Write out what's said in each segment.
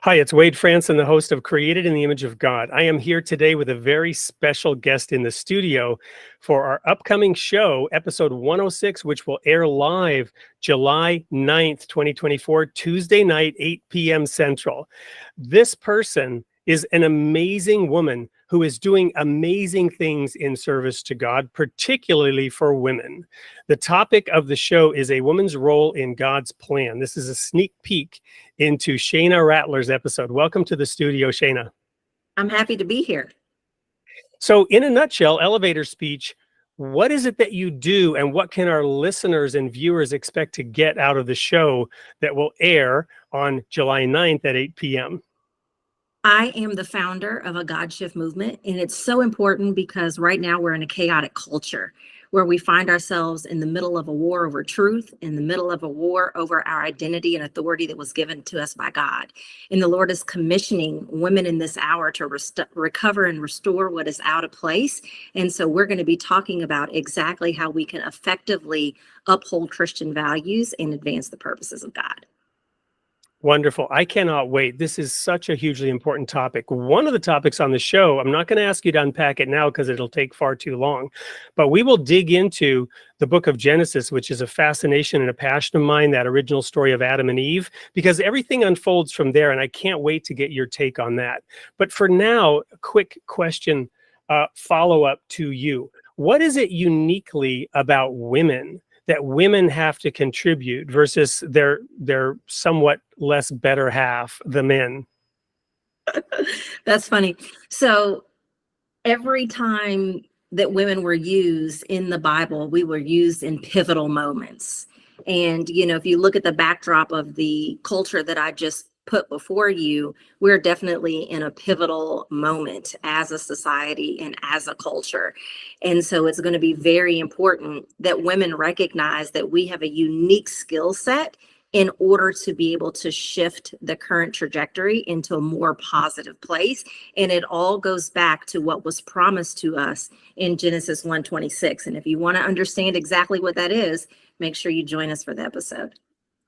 Hi, it's Wade Franson, the host of Created in the Image of God. I am here today with a very special guest in the studio for our upcoming show, episode 106, which will air live July 9th, 2024, Tuesday night, 8 p.m. Central. This person is an amazing woman who is doing amazing things in service to God, particularly for women. The topic of the show is a woman's role in God's plan. This is a sneak peek into Shayna Rattler's episode. Welcome to the studio, Shayna. I'm happy to be here. So, in a nutshell, elevator speech, what is it that you do, and what can our listeners and viewers expect to get out of the show that will air on July 9th at 8 p.m.? I am the founder of a God Shift movement, and it's so important because right now we're in a chaotic culture where we find ourselves in the middle of a war over truth, in the middle of a war over our identity and authority that was given to us by God. And the Lord is commissioning women in this hour to recover and restore what is out of place. And so we're going to be talking about exactly how we can effectively uphold Christian values and advance the purposes of God. Wonderful. I cannot wait. This is such a hugely important topic. One of the topics on the show, I'm not going to ask you to unpack it now because it'll take far too long, but we will dig into the book of Genesis, which is a fascination and a passion of mine, that original story of Adam and Eve, because everything unfolds from there, and I can't wait to get your take on that. But for now, a quick question, follow-up to you. What is it uniquely about women that women have to contribute versus their somewhat less better half, the men? That's funny. So every time that women were used in the Bible, we were used in pivotal moments. And, if you look at the backdrop of the culture that I just put before you, we're definitely in a pivotal moment as a society and as a culture. And so it's going to be very important that women recognize that we have a unique skill set in order to be able to shift the current trajectory into a more positive place. And it all goes back to what was promised to us in Genesis 1:26. And if you want to understand exactly what that is, make sure you join us for the episode.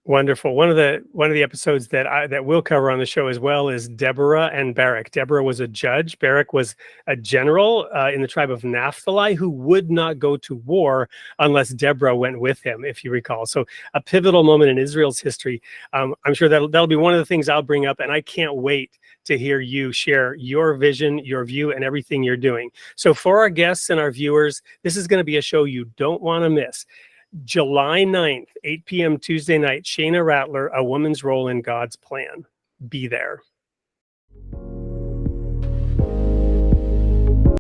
Wonderful. One of the episodes that we'll cover on the show as well is Deborah and Barak. Deborah was a judge. Barak was a general in the tribe of Naphtali who would not go to war unless Deborah went with him, if you recall. So a pivotal moment in Israel's history. I'm sure that'll be one of the things I'll bring up, and I can't wait to hear you share your vision, your view, and everything you're doing. So for our guests and our viewers, this is going to be a show you don't want to miss. July 9th, 8 p.m. Tuesday night, Shayna Rattler, A Woman's Role in God's Plan. Be there.